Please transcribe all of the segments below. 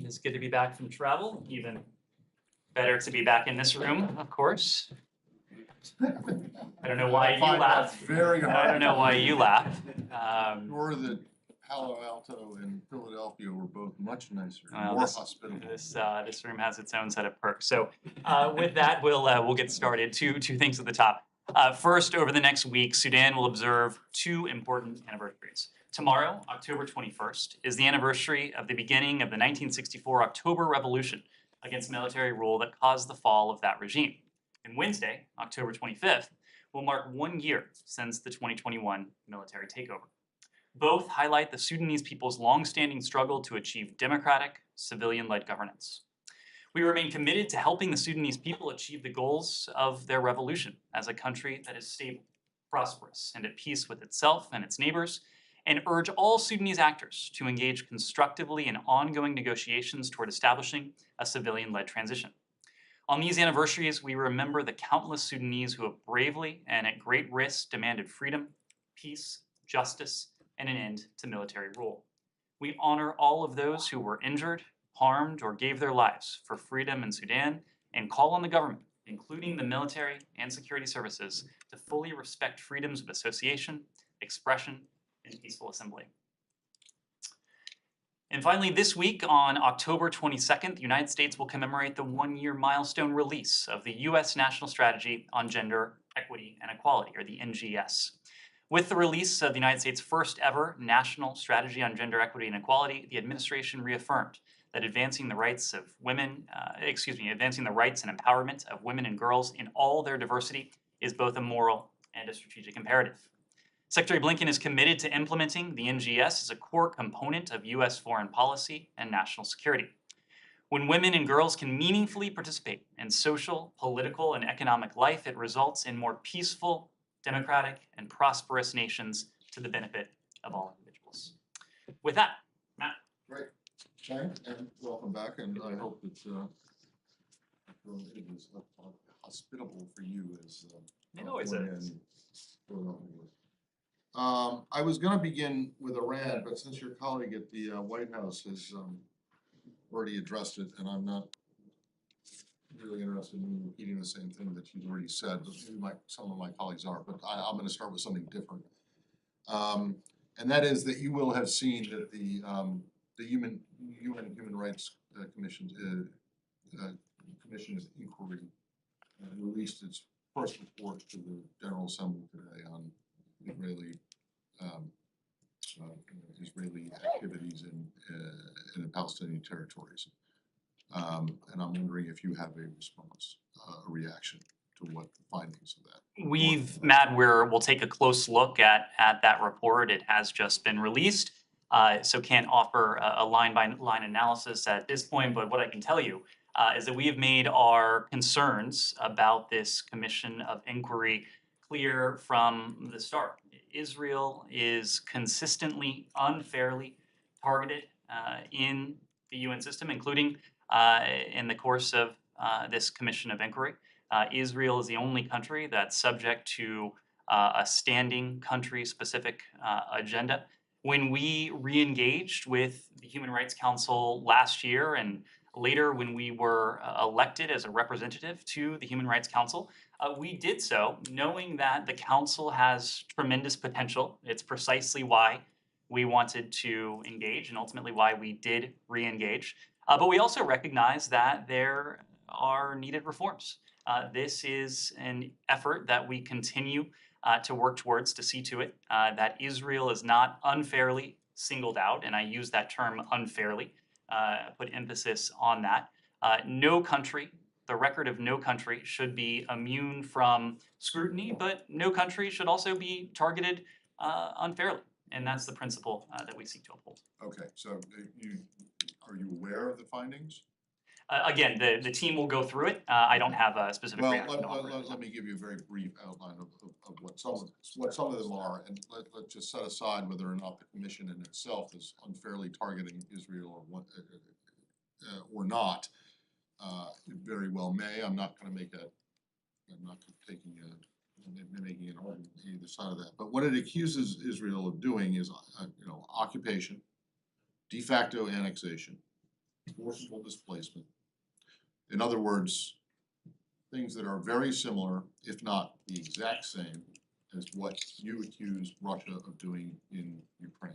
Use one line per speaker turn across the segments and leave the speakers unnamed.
It's good to be back from travel. Even better to be back in this room, of course. I don't know why you laugh.
Very hard.
I don't know why you laugh.
Or that Palo Alto and Philadelphia were both much nicer,
Well,
more hospitable.
This room has its own set of perks. So with that, we'll get started. Two things at the top. First, over the next week, Sudan will observe two important anniversaries. Tomorrow, October 21st, is the anniversary of the beginning of the 1964 October Revolution against military rule that caused the fall of that regime. And Wednesday, October 25th, will mark 1 year since the 2021 military takeover. Both highlight the Sudanese people's long-standing struggle to achieve democratic, civilian-led governance. We remain committed to helping the Sudanese people achieve the goals of their revolution as a country that is stable, prosperous, and at peace with itself and its neighbors, and urge all Sudanese actors to engage constructively in ongoing negotiations toward establishing a civilian-led transition. On these anniversaries, we remember the countless Sudanese who have bravely and at great risk demanded freedom, peace, justice, and an end to military rule. We honor all of those who were injured, harmed, or gave their lives for freedom in Sudan, and call on the government, including the military and security services, to fully respect freedoms of association, expression, and peaceful assembly. And finally, this week on October 22nd, the United States will commemorate the 1-year milestone release of the U.S. National Strategy on Gender, Equity, and Equality, or the NGS. With the release of the United States' first ever National Strategy on Gender, Equity, and Equality, the administration reaffirmed that advancing the rights and empowerment of women and girls in all their diversity is both a moral and a strategic imperative. Secretary Blinken is committed to implementing the NGS as a core component of U.S. foreign policy and national security. When women and girls can meaningfully participate in social, political, and economic life, it results in more peaceful, democratic, and prosperous nations to the benefit of all individuals. With that, Matt.
Great. Thanks, and welcome back, and I hope that it was hospitable for you as
it always is.
I was going to begin with Iran, but since your colleague at the White House has already addressed it, and I'm not really interested in repeating the same thing that you've already said, some of my colleagues are, but I'm going to start with something different. And that is that you will have seen that the UN Human Rights Commission's inquiry released its first report to the General Assembly today on Israeli activities in the Palestinian territories. And I'm wondering if you have a response, a reaction to what the findings of that.
Matt, we'll take a close look at that report. It has just been released, so can't offer a line-by-line analysis at this point. But what I can tell you is that we have made our concerns about this commission of inquiry clear from the start. Israel is consistently unfairly targeted in the UN system, including in the course of this commission of inquiry. Israel is the only country that's subject to a standing country-specific agenda. When we re-engaged with the Human Rights Council last year, and later when we were elected as a representative to the Human Rights Council, we did so knowing that the Council has tremendous potential. It's precisely why we wanted to engage and ultimately why we did re-engage. But we also recognize that there are needed reforms. This is an effort that we continue to work towards to see to it that Israel is not unfairly singled out, and I use that term unfairly, put emphasis on that. No country, the record of no country should be immune from scrutiny, but no country should also be targeted unfairly, and that's the principle that we seek to uphold.
Okay, so are you aware of the findings?
Again, the team will go through it. I don't have a specific reaction.
Let me give you a very brief outline of what some of them are, and let's just set aside whether or not the commission in itself is unfairly targeting Israel or not. It very well may. I'm not making an argument on either side of that. But what it accuses Israel of doing is, occupation, de facto annexation, forcible displacement. In other words, things that are very similar, if not the exact same, as what you accuse Russia of doing in Ukraine.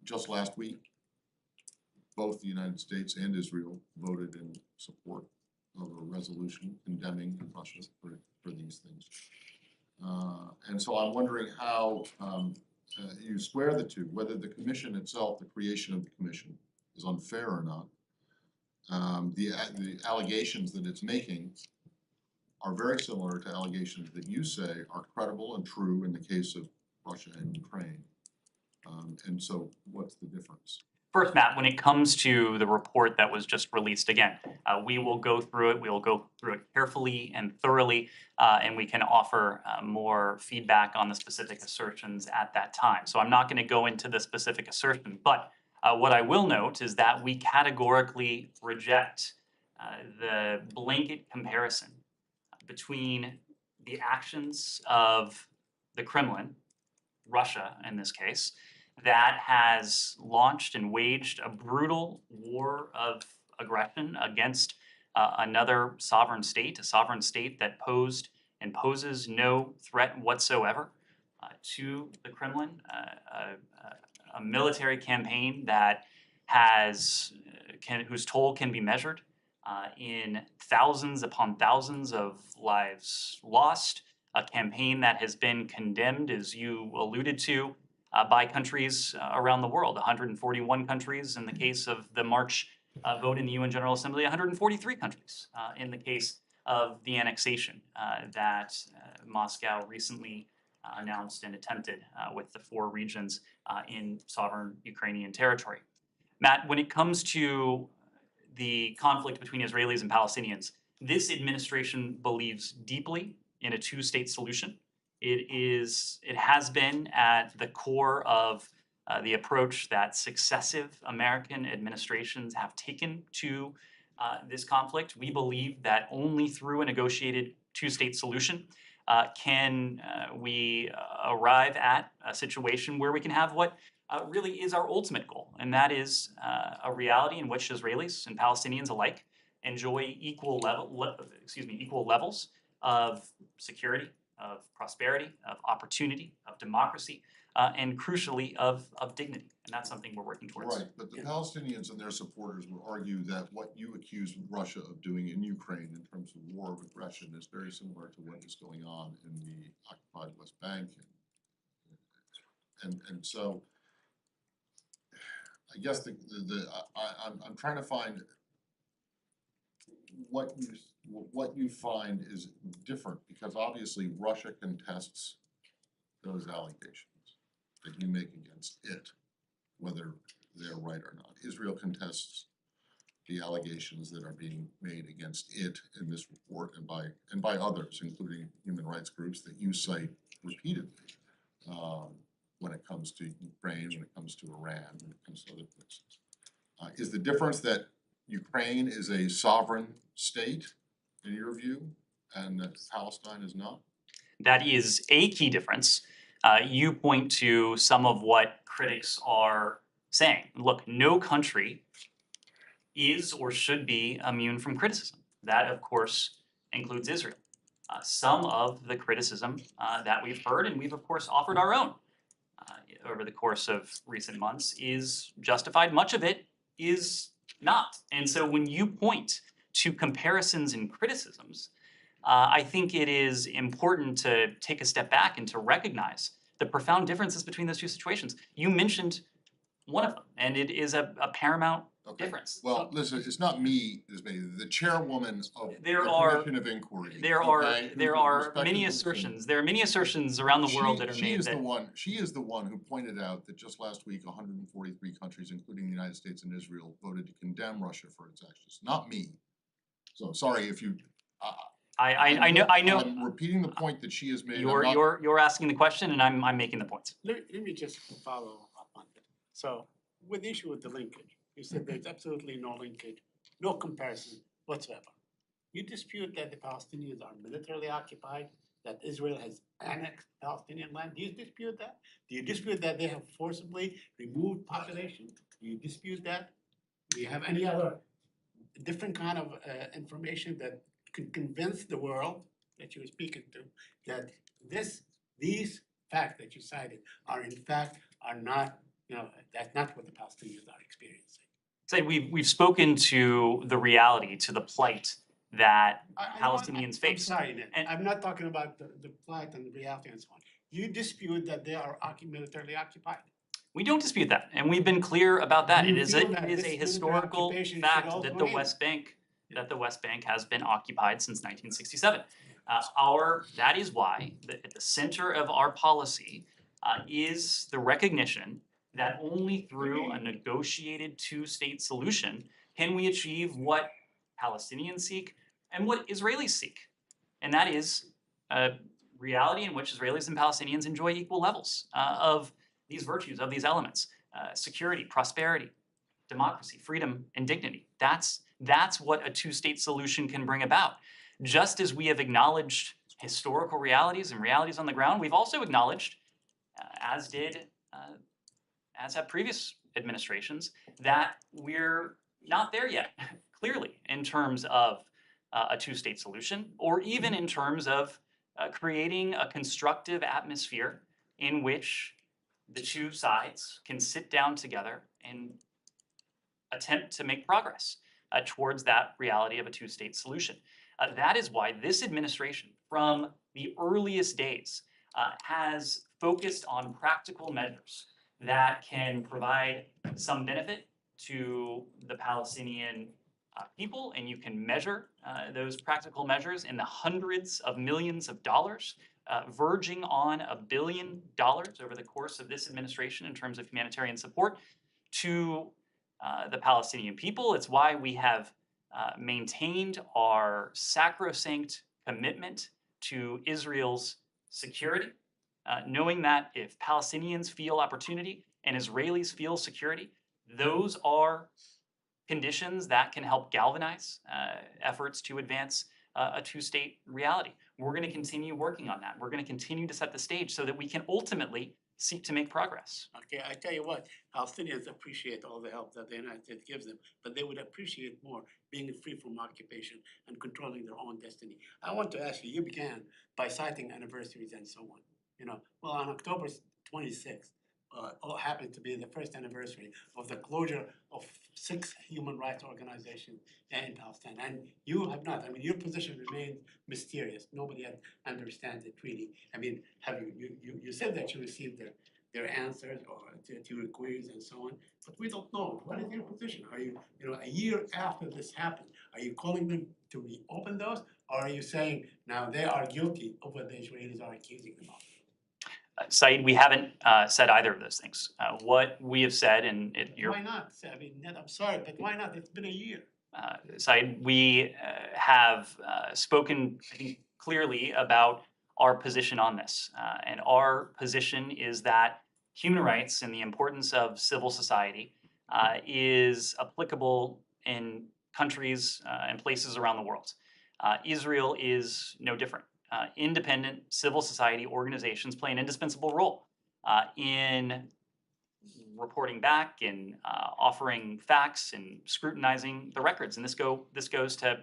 Just last week, both the United States and Israel voted in support of a resolution condemning Russia for these things. And so I'm wondering how you square the two, whether the commission itself, the creation of the commission, is unfair or not. The allegations that it's making are very similar to allegations that you say are credible and true in the case of Russia and Ukraine. And so what's the difference?
First, Matt, when it comes to the report that was just released, again, we will go through it. We will go through it carefully and thoroughly, and we can offer more feedback on the specific assertions at that time. So I'm not going to go into the specific assertion, but what I will note is that we categorically reject the blanket comparison between the actions of the Kremlin, Russia in this case, that has launched and waged a brutal war of aggression against another sovereign state, a sovereign state that posed and poses no threat whatsoever to the Kremlin, a military campaign that has whose toll can be measured in thousands upon thousands of lives lost, a campaign that has been condemned, as you alluded to, by countries around the world, 141 countries in the case of the March vote in the UN General Assembly, 143 countries in the case of the annexation that Moscow recently announced and attempted with the 4 regions in sovereign Ukrainian territory. Matt, when it comes to the conflict between Israelis and Palestinians, this administration believes deeply in a 2-state solution. It has been at the core of the approach that successive American administrations have taken to this conflict. We believe that only through a negotiated 2-state solution can we arrive at a situation where we can have what really is our ultimate goal, and that is a reality in which Israelis and Palestinians alike enjoy equal levels of security, of prosperity, of opportunity, of democracy, and crucially of dignity. And that's something we're working towards.
Right, but the Palestinians and their supporters would argue that what you accuse Russia of doing in Ukraine in terms of war of aggression is very similar to what is going on in the occupied West Bank. And so I guess I'm trying to find what you find is different, because obviously Russia contests those allegations that you make against it, whether they're right or not. Israel contests the allegations that are being made against it in this report and by others, including human rights groups that you cite repeatedly. When it comes to Ukraine, when it comes to Iran, when it comes to other places. Is the difference that Ukraine is a sovereign state, in your view, and that Palestine is not?
That is a key difference. You point to some of what critics are saying. Look, no country is or should be immune from criticism. That, of course, includes Israel. Some of the criticism that we've heard, and we've, of course, offered our own over the course of recent months, is justified. Much of it is not. And so when you point to comparisons and criticisms, I think it is important to take a step back and to recognize the profound differences between those 2 situations. You mentioned one of them, and it is a paramount difference.
Well, listen, it's not me, it's me, the chairwoman of the Commission of Inquiry.
There are many assertions. There are many assertions around the world that are made.
She is the one who pointed out that just last week, 143 countries, including the United States and Israel, voted to condemn Russia for its actions. Not me. So sorry if you.
I know.
I'm repeating the point that she has made.
You're asking the question, and I'm making the points.
Let me just follow up on that. So, with the issue with the linkage, you said there's absolutely no linkage, no comparison whatsoever. You dispute that the Palestinians are militarily occupied, that Israel has annexed Palestinian land? Do you dispute that? Do you dispute that they have forcibly removed population? Do you dispute that? Do you have any other different kind of information that could convince the world that you're speaking to that these facts that you cited are in fact are not, that's not what the Palestinians are experiencing?
Say we've spoken to the reality, to the plight that Palestinians
I'm
face.
sorry, Ned.
And-
I'm not talking about the plight and the reality and so on. You dispute that they are militarily occupied.
We don't dispute that, and we've been clear about that.
Do you
It is
feel
a,
that
it is
this
a
military
historical
occupation should
fact
also
that the
end?
West Bank has been occupied since 1967. That is why at the center of our policy is the recognition that only through a negotiated two-state solution can we achieve what Palestinians seek and what Israelis seek, and that is a reality in which Israelis and Palestinians enjoy equal levels of these virtues, of these elements: security, prosperity, democracy, freedom, and dignity. That's what a two-state solution can bring about. Just as we have acknowledged historical realities and realities on the ground, we've also acknowledged, as have previous administrations, that we're not there yet, clearly, in terms of a two-state solution, or even in terms of creating a constructive atmosphere in which the two sides can sit down together and attempt to make progress towards that reality of a two-state solution. That is why this administration, from the earliest days, has focused on practical measures that can provide some benefit to the Palestinian people, and you can measure those practical measures in the hundreds of millions of dollars, verging on $1 billion over the course of this administration in terms of humanitarian support to the Palestinian people. It's why we have maintained our sacrosanct commitment to Israel's security, knowing that if Palestinians feel opportunity and Israelis feel security, those are conditions that can help galvanize efforts to advance a two-state reality. We're going to continue working on that. We're going to continue to set the stage so that we can ultimately seek to make progress.
Okay, I tell you what, Palestinians appreciate all the help that the United States gives them, but they would appreciate more being free from occupation and controlling their own destiny. I want to ask you, you began by citing anniversaries and so on. Well, on October 26th, happened to be the first anniversary of the closure of 6 human rights organizations in Palestine. And you have not. I mean, your position remains mysterious. Nobody understands it really. I mean, have you said that you received their answers or to your queries and so on, but we don't know. What is your position? Are you, a year after this happened, are you calling them to reopen those, or are you saying now they are guilty of what the Israelis are accusing them of?
Saeed, we haven't said either of those things. What we have said, and
Why not? I mean, Ned, I'm sorry, but why not? It's been a year.
Saeed, we have spoken, I think, clearly about our position on this. And our position is that human rights and the importance of civil society is applicable in countries and places around the world. Israel is no different. Independent civil society organizations play an indispensable role in reporting back and offering facts and scrutinizing the records. And this goes to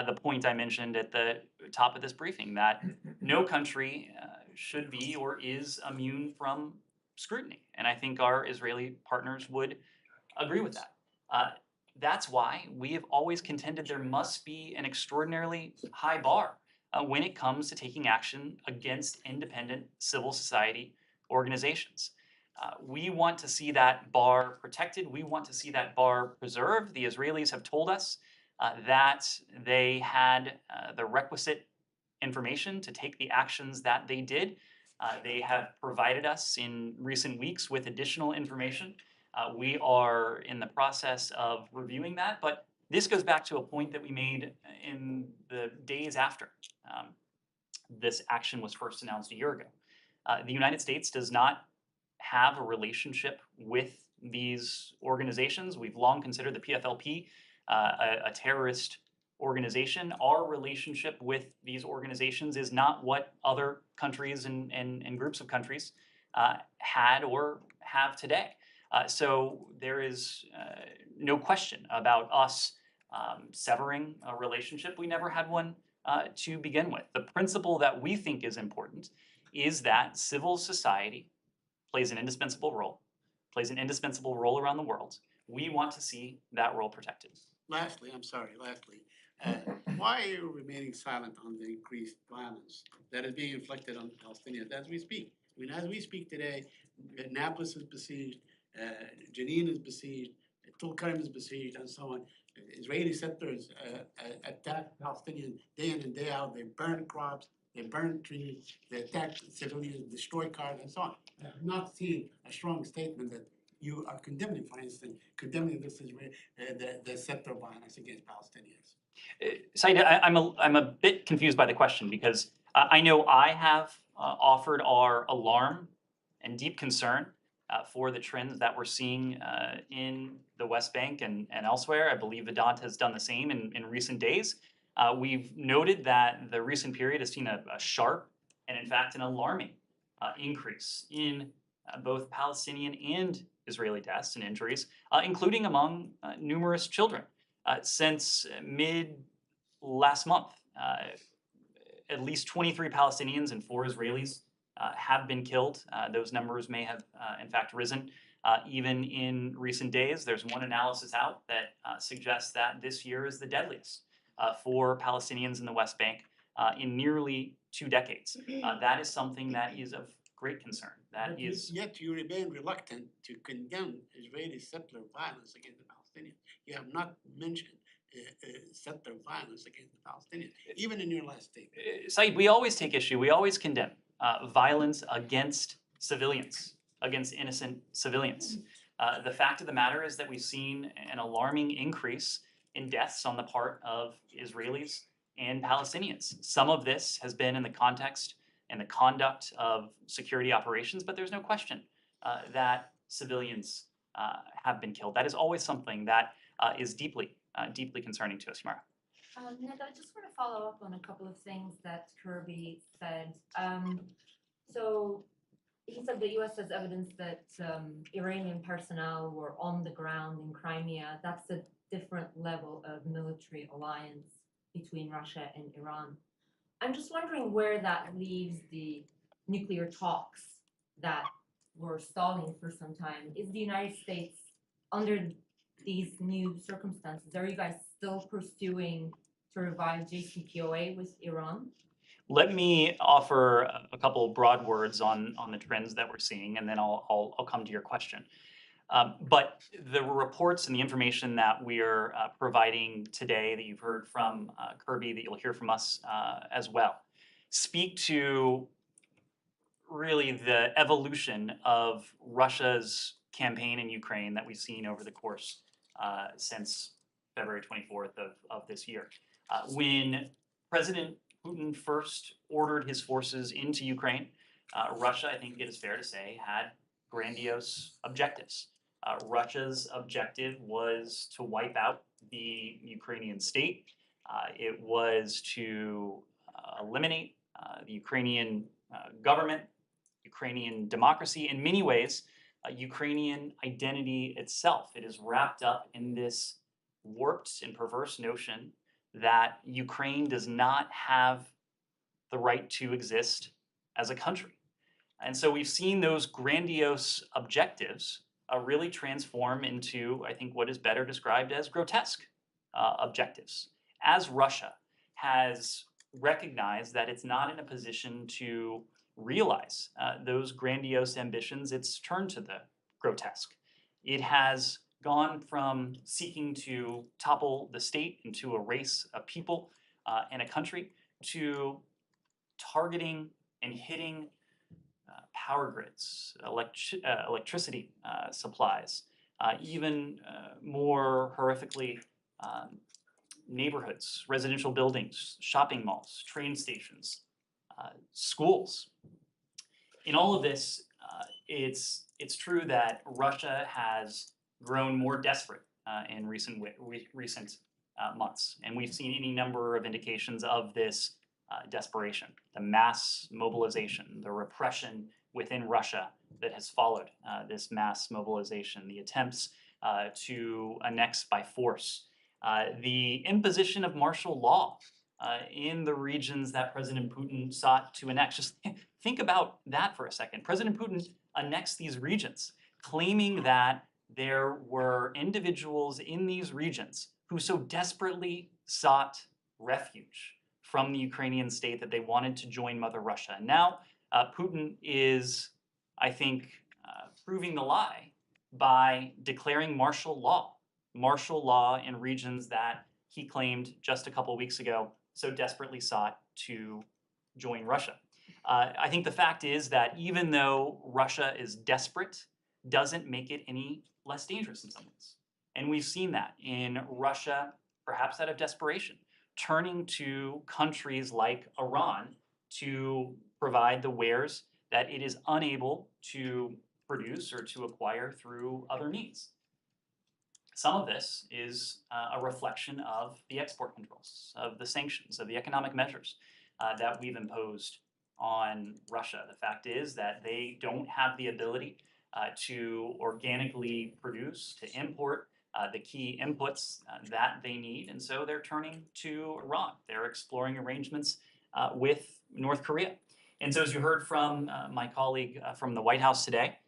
the point I mentioned at the top of this briefing, that no country should be or is immune from scrutiny. And I think our Israeli partners would agree with that. That's why we have always contended there must be an extraordinarily high bar when it comes to taking action against independent civil society organizations. We want to see that bar protected. We want to see that bar preserved. The Israelis have told us that they had the requisite information to take the actions that they did. They have provided us in recent weeks with additional information. We are in the process of reviewing that, but this goes back to a point that we made in the days after this action was first announced a year ago. The United States does not have a relationship with these organizations. We've long considered the PFLP a terrorist organization. Our relationship with these organizations is not what other countries and groups of countries had or have today. So there is no question about us severing a relationship. We never had one to begin with. The principle that we think is important is that civil society plays an indispensable role around the world. We want to see that role protected.
Lastly, why are you remaining silent on the increased violence that is being inflicted on Palestinians as we speak? I mean, as we speak today, Nablus is besieged, Jenin is besieged, Tulkarm is besieged, and so on. Israeli settlers attack Palestinians day in and day out. They burn crops, they burn trees, they attack civilians, destroy cars, and so on. I have not seen a strong statement that you are condemning, for instance, this the settler violence against Palestinians.
Said, I'm a bit confused by the question because I know I have offered our alarm and deep concern for the trends that we're seeing in the West Bank and elsewhere. I believe Vedant has done the same in recent days. We've noted that the recent period has seen a sharp and, in fact, an alarming increase in both Palestinian and Israeli deaths and injuries, including among numerous children. Since mid last month, at least 23 Palestinians and 4 Israelis have been killed. Those numbers may have, in fact, risen even in recent days. There's one analysis out that suggests that this year is the deadliest for Palestinians in the West Bank in nearly 2 decades. That is something that is of great concern.
Yet you remain reluctant to condemn Israeli settler violence against the Palestinians. You have not mentioned settler violence against the Palestinians, even in your last statement.
Said, we always take issue, we always condemn violence against civilians, against innocent civilians. The fact of the matter is that we've seen an alarming increase in deaths on the part of Israelis and Palestinians. Some of this has been in the context and the conduct of security operations, but there's no question that civilians have been killed. That is always something that is deeply concerning to us, Yamara.
Ned, I just want to follow up on a couple of things that Kirby said. So he said the U.S. has evidence that Iranian personnel were on the ground in Crimea. That's a different level of military alliance between Russia and Iran. I'm just wondering where that leaves the nuclear talks that were stalling for some time. Is the United States, under these new circumstances, are you guys still pursuing to revive JCPOA with Iran?
Let me offer a couple of broad words on the trends that we're seeing, and then I'll come to your question. But the reports and the information that we're providing today that you've heard from Kirby, that you'll hear from us as well, speak to really the evolution of Russia's campaign in Ukraine that we've seen over the course since February 24th of this year. When President Putin first ordered his forces into Ukraine, Russia, I think it is fair to say, had grandiose objectives. Russia's objective was to wipe out the Ukrainian state. It was to eliminate the Ukrainian government, Ukrainian democracy. In many ways, Ukrainian identity itself. It is wrapped up in this warped and perverse notion that Ukraine does not have the right to exist as a country. And so we've seen those grandiose objectives really transform into, I think, what is better described as grotesque objectives. As Russia has recognized that it's not in a position to realize those grandiose ambitions, it's turned to the grotesque. It has gone from seeking to topple the state into a race of people and a country to targeting and hitting power grids, electricity supplies, even more horrifically, neighborhoods, residential buildings, shopping malls, train stations, schools. In all of this, it's true that Russia has grown more desperate in recent months. And we've seen any number of indications of this desperation, the mass mobilization, the repression within Russia that has followed this mass mobilization, the attempts to annex by force, the imposition of martial law in the regions that President Putin sought to annex. Just think about that for a second. President Putin annexed these regions, claiming that there were individuals in these regions who so desperately sought refuge from the Ukrainian state that they wanted to join Mother Russia. And now Putin is, I think, proving the lie by declaring martial law in regions that he claimed just a couple weeks ago so desperately sought to join Russia. I think the fact is that even though Russia is desperate, doesn't make it any less dangerous in some ways. And we've seen that in Russia, perhaps out of desperation, turning to countries like Iran to provide the wares that it is unable to produce or to acquire through other means. Some of this is a reflection of the export controls, of the sanctions, of the economic measures that we've imposed on Russia. The fact is that they don't have the ability to organically produce, to import the key inputs that they need, and so they're turning to Iran. They're exploring arrangements with North Korea. And so as you heard from my colleague from the White House today,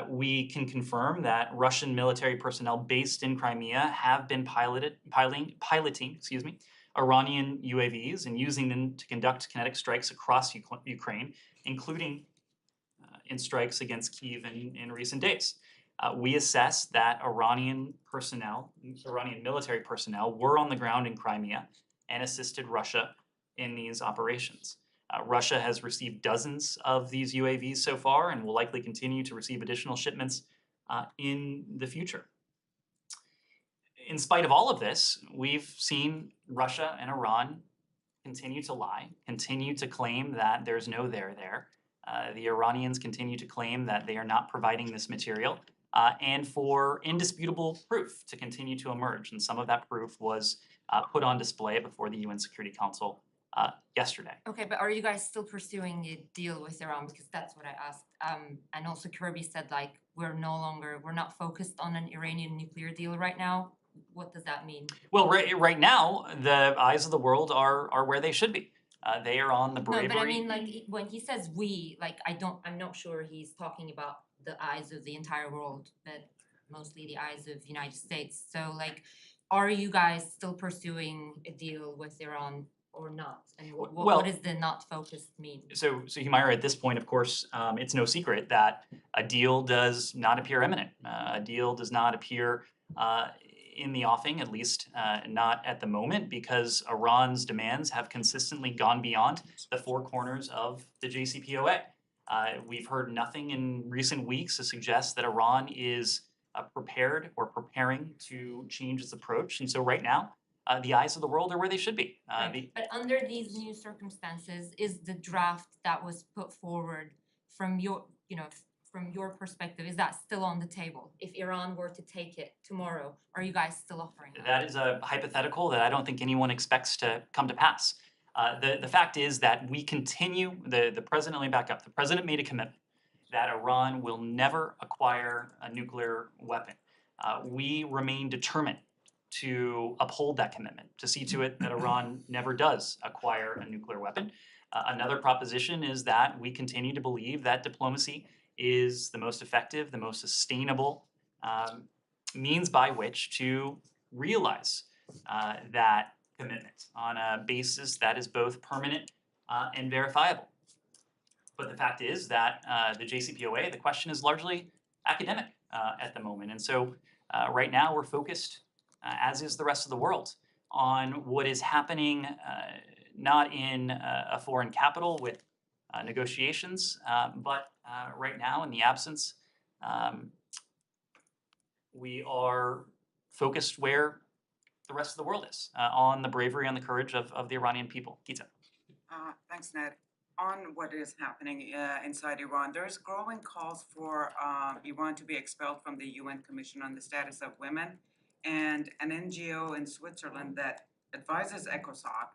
we can confirm that Russian military personnel based in Crimea have been piloting Iranian UAVs and using them to conduct kinetic strikes across Ukraine, including in strikes against Kyiv in recent days. We assess that Iranian military personnel were on the ground in Crimea and assisted Russia in these operations. Russia has received dozens of these UAVs so far and will likely continue to receive additional shipments in the future. In spite of all of this, we've seen Russia and Iran continue to lie, continue to claim that there's no there there. The Iranians continue to claim that they are not providing this material, and for indisputable proof to continue to emerge. And some of that proof was put on display before the UN Security Council yesterday.
Okay, but are you guys still pursuing a deal with Iran? Because that's what I asked. And also Kirby said, like, we're not focused on an Iranian nuclear deal right now. What does that mean?
Well, right now, the eyes of the world are where they should be. They are on the bravery.
No, but I mean, like, when he says we, like, I'm not sure he's talking about the eyes of the entire world, but mostly the eyes of the United States. So, like, are you guys still pursuing a deal with Iran or not? And what does the not focused mean?
So Humaira, at this point, of course, it's no secret that a deal does not appear imminent. A deal does not appear in the offing, at least not at the moment, because Iran's demands have consistently gone beyond the four corners of the JCPOA. We've heard nothing in recent weeks to suggest that Iran is prepared or preparing to change its approach. And so right now, the eyes of the world are where they should be.
Right. But under these new circumstances, is the draft that was put forward from your perspective, is that still on the table? If Iran were to take it tomorrow, are you guys still offering that?
That is a hypothetical that I don't think anyone expects to come to pass. The fact is that we continue, the president, let me back up, the president made a commitment that Iran will never acquire a nuclear weapon. We remain determined to uphold that commitment, to see to it that Iran never does acquire a nuclear weapon. Another proposition is that we continue to believe that diplomacy is the most effective, the most sustainable means by which to realize that commitment on a basis that is both permanent and verifiable. But the fact is that the JCPOA, the question is largely academic at the moment. And so right now we're focused, as is the rest of the world, on what is happening not in a foreign capital with negotiations, but right now in the absence, we are focused where the rest of the world is, on the bravery and the courage of the Iranian people. Gita.
Thanks, Ned. On what is happening inside Iran, there's growing calls for Iran to be expelled from the UN Commission on the Status of Women And an NGO in Switzerland that advises ECOSOC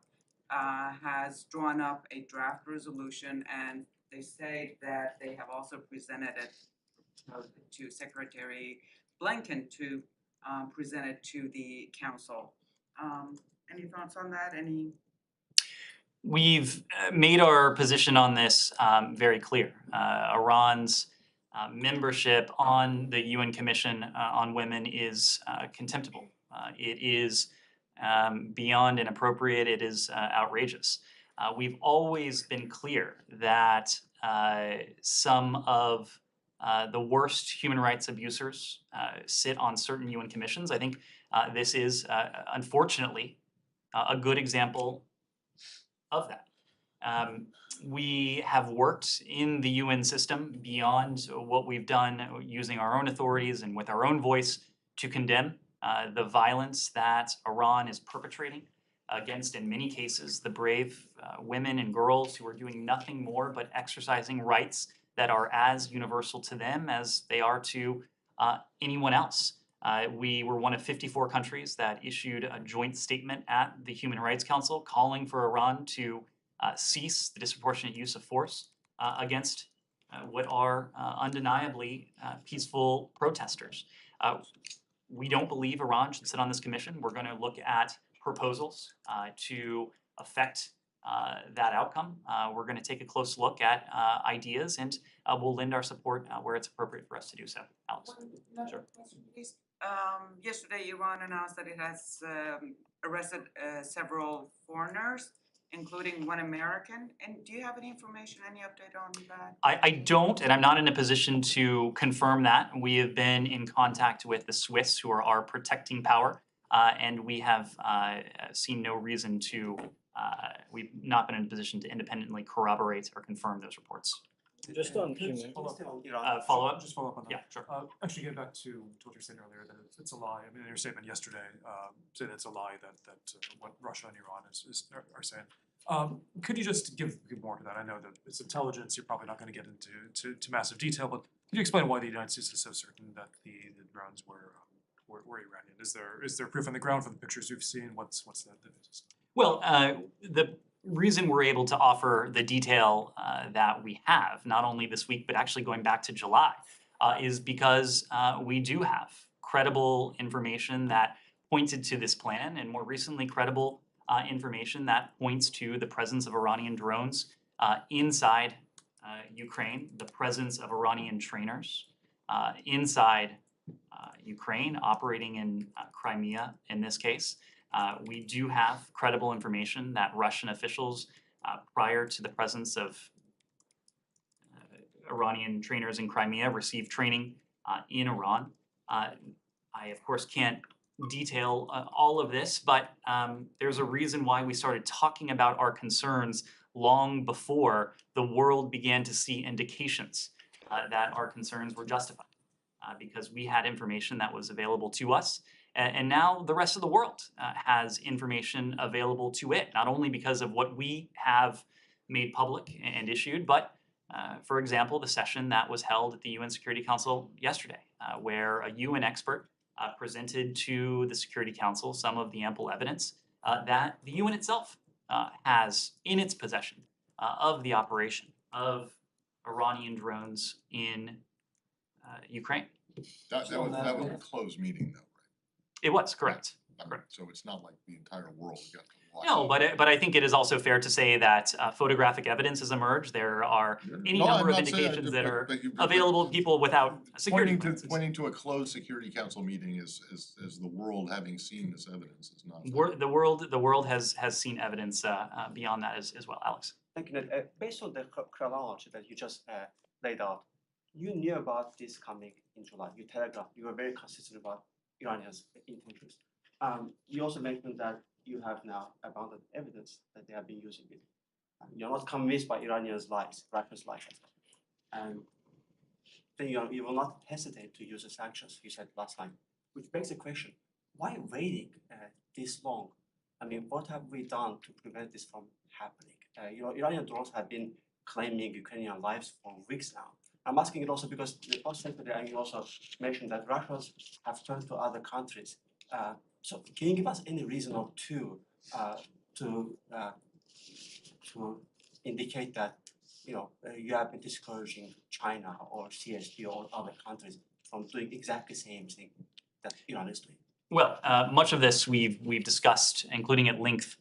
has drawn up a draft resolution, and they say that they have also presented it to Secretary Blinken to present it to the council. Any thoughts on that?
We've made our position on this very clear. Iran's membership on the UN Commission on Women is contemptible. It is beyond inappropriate. It is outrageous. We've always been clear that some of the worst human rights abusers sit on certain UN commissions. I think this is unfortunately a good example of that. We have worked in the UN system beyond what we've done using our own authorities and with our own voice to condemn the violence that Iran is perpetrating against, in many cases, the brave women and girls who are doing nothing more but exercising rights that are as universal to them as they are to anyone else. We were one of 54 countries that issued a joint statement at the Human Rights Council calling for Iran to cease the disproportionate use of force against what are undeniably peaceful protesters. We don't believe Iran should sit on this commission. We're going to look at proposals to affect that outcome. We're going to take a close look at ideas, and we'll lend our support where it's appropriate for us to do so. Alex. Sure.
Yesterday, Iran announced that it has arrested several foreigners, including one American. And do you have any information, any update on that?
I don't, and I'm not in a position to confirm that. We have been in contact with the Swiss, who are our protecting power, and we have seen no reason to, we've not been in a position to independently corroborate or confirm those reports.
Just on human.
Follow up?
Just follow up on that.
Yeah, sure.
Actually, getting back to what you were saying earlier, that it's a lie. I mean, in your statement yesterday, said it's a lie that what Russia and Iran are saying. Could you just give more to that? I know that it's intelligence. You're probably not going to get into massive detail, but could you explain why the United States is so certain that the drones were Iranian? Is there proof on the ground from the pictures you've seen? What's the basis?
Well, the reason we're able to offer the detail that we have, not only this week, but actually going back to July, is because we do have credible information that pointed to this plan, and more recently, credible information that points to the presence of Iranian drones inside Ukraine, the presence of Iranian trainers inside Ukraine, operating in Crimea in this case. We do have credible information that Russian officials, prior to the presence of Iranian trainers in Crimea, received training in Iran. I, of course, can't detail all of this, but there's a reason why we started talking about our concerns long before the world began to see indications that our concerns were justified, because we had information that was available to us. And now the rest of the world has information available to it, not only because of what we have made public and issued, but for example, the session that was held at the UN Security Council yesterday, where a UN expert presented to the Security Council some of the ample evidence that the UN itself has in its possession of the operation of Iranian drones in Ukraine.
That was a closed meeting though, right?
It was, correct.
I mean,
Correct.
so it's not like the entire world got to watch.
No, but I think it is also fair to say that photographic evidence has emerged. There are any
No,
number
I'm
of
not saying-
indications that are
but you-
available to people without security clearances.
Pointing to a closed Security Council meeting is the world having seen this evidence is not.
The world has seen evidence beyond that as well. Alex.
Thank you, Ned. Based on the chronology that you just laid out, you knew about this coming in July. You telegraphed. You were very consistent about Iranians' intentions. You also mentioned that you have now abundant evidence that they have been using it. You're not convinced by Iranians' lies, Russia's lies. And then you will not hesitate to use the sanctions, you said last time, which begs the question, why waiting this long? I mean, what have we done to prevent this from happening? Iranian drones have been claiming Ukrainian lives for weeks now. I'm asking it also because the Post Secretary and you also mentioned that Russians have turned to other countries So can you give us any reason or two to indicate that you have been discouraging China or CSP or other countries from doing exactly the same thing that Iran is doing?
Well, much of this we've discussed, including at length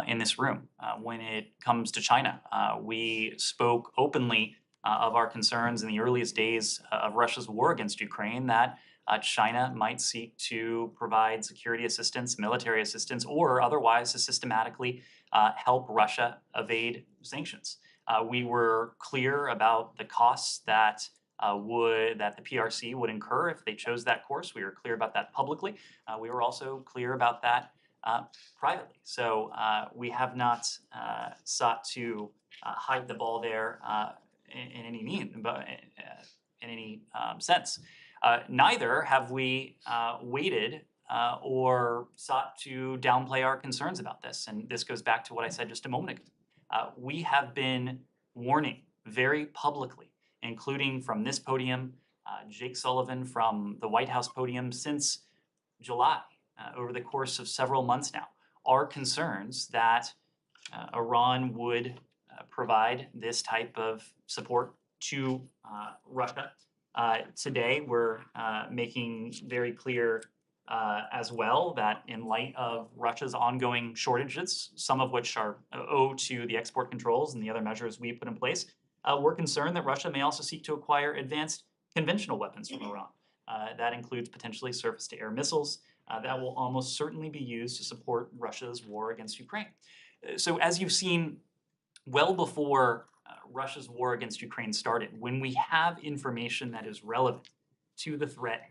in this room. When it comes to China, we spoke openly of our concerns in the earliest days of Russia's war against Ukraine that China might seek to provide security assistance, military assistance, or otherwise to systematically help Russia evade sanctions. We were clear about the costs that the PRC would incur if they chose that course. We were clear about that publicly. We were also clear about that privately. So we have not sought to hide the ball there in any sense. Neither have we waited or sought to downplay our concerns about this. And this goes back to what I said just a moment ago. We have been warning very publicly, including from this podium, Jake Sullivan from the White House podium since July, over the course of several months now, our concerns that Iran would provide this type of support to Russia. Today, we're making very clear as well that in light of Russia's ongoing shortages, some of which are owed to the export controls and the other measures we put in place, we're concerned that Russia may also seek to acquire advanced conventional weapons from Iran. That includes potentially surface-to-air missiles that will almost certainly be used to support Russia's war against Ukraine. So as you've seen well before Russia's war against Ukraine started, when we have information that is relevant to the threat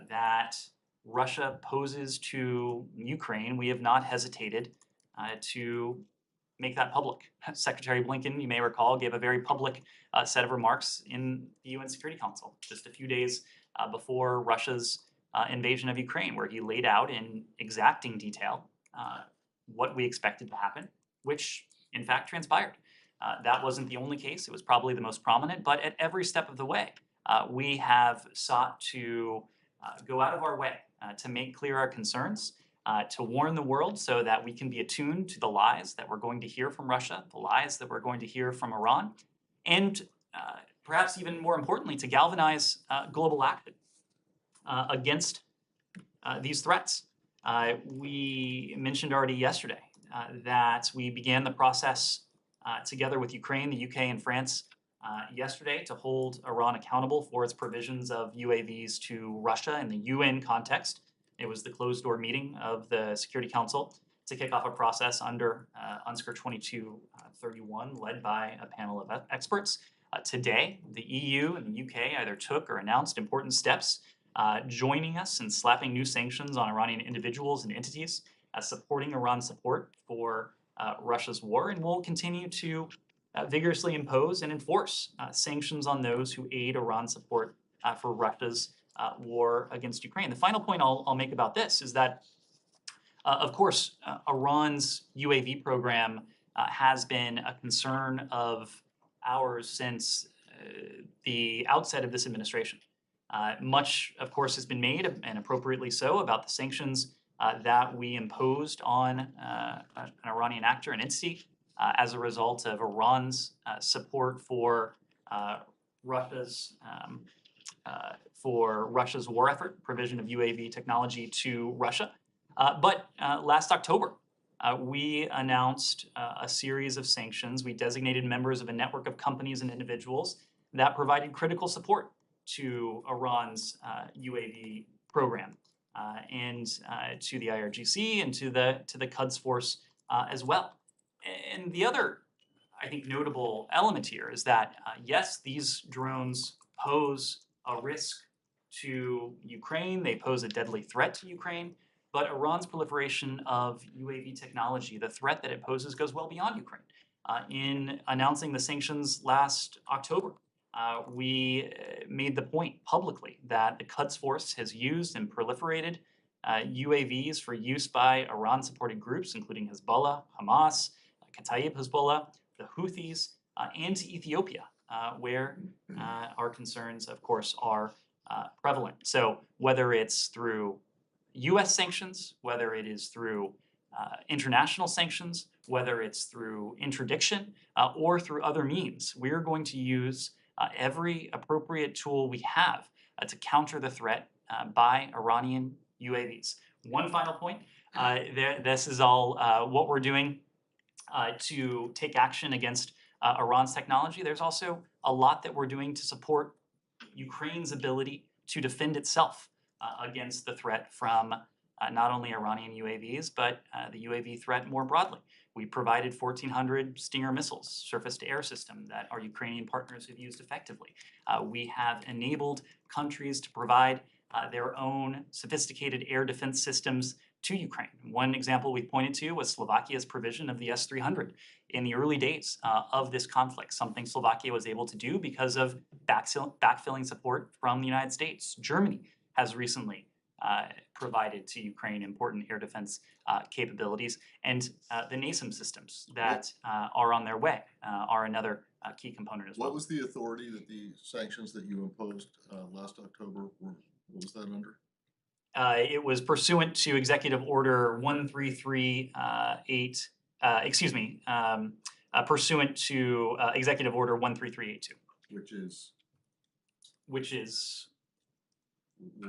that Russia poses to Ukraine, we have not hesitated to make that public. Secretary Blinken, you may recall, gave a very public set of remarks in the UN Security Council just a few days before Russia's invasion of Ukraine, where he laid out in exacting detail what we expected to happen, which in fact transpired. That wasn't the only case. It was probably the most prominent, but at every step of the way, we have sought to go out of our way to make clear our concerns, to warn the world so that we can be attuned to the lies that we're going to hear from Russia, the lies that we're going to hear from Iran, and perhaps even more importantly, to galvanize global action against these threats. We mentioned already yesterday that we began the process together with Ukraine, the UK, and France yesterday to hold Iran accountable for its provisions of UAVs to Russia in the UN context. It was the closed-door meeting of the Security Council to kick off a process under UNSCR 2231, led by a panel of experts. Today, the EU and the UK either took or announced important steps joining us in slapping new sanctions on Iranian individuals and entities, supporting Iran's support for Russia's war, and will continue to vigorously impose and enforce sanctions on those who aid Iran's support for Russia's war against Ukraine. The final point I'll make about this is that, of course, Iran's UAV program has been a concern of ours since the outset of this administration. Much, of course, has been made, and appropriately so, about the sanctions that we imposed on an Iranian actor, an entity, as a result of Iran's support for Russia's war effort, provision of UAV technology to Russia. But last October, we announced a series of sanctions. We designated members of a network of companies and individuals that provided critical support to Iran's UAV program and to the IRGC and to the Quds Force as well. And the other, I think, notable element here is that, yes, these drones pose a risk to Ukraine. They pose a deadly threat to Ukraine. But Iran's proliferation of UAV technology, the threat that it poses, goes well beyond Ukraine. In announcing the sanctions last October, we made the point publicly that the Quds Force has used and proliferated UAVs for use by Iran-supported groups, including Hezbollah, Hamas, Kataib Hezbollah, the Houthis, and to Ethiopia, where our concerns, of course, are prevalent. So whether it's through US sanctions, whether it is through international sanctions, whether it's through interdiction or through other means, we're going to use every appropriate tool we have to counter the threat by Iranian UAVs. One final point, this is all what we're doing to take action against Iran's technology. There's also a lot that we're doing to support Ukraine's ability to defend itself against the threat from not only Iranian UAVs, but the UAV threat more broadly. We provided 1,400 Stinger missiles, surface-to-air system, that our Ukrainian partners have used effectively. We have enabled countries to provide their own sophisticated air defense systems to Ukraine. One example we pointed to was Slovakia's provision of the S-300 in the early days of this conflict, something Slovakia was able to do because of backfilling support from the United States. Germany has recently provided to Ukraine important air defense capabilities, and the NASAM systems that are on their way are another key component as well.
What was the authority that the sanctions that you imposed last October were? What was that under?
It was pursuant to Executive Order 1338, pursuant to Executive Order 13382.
Which is,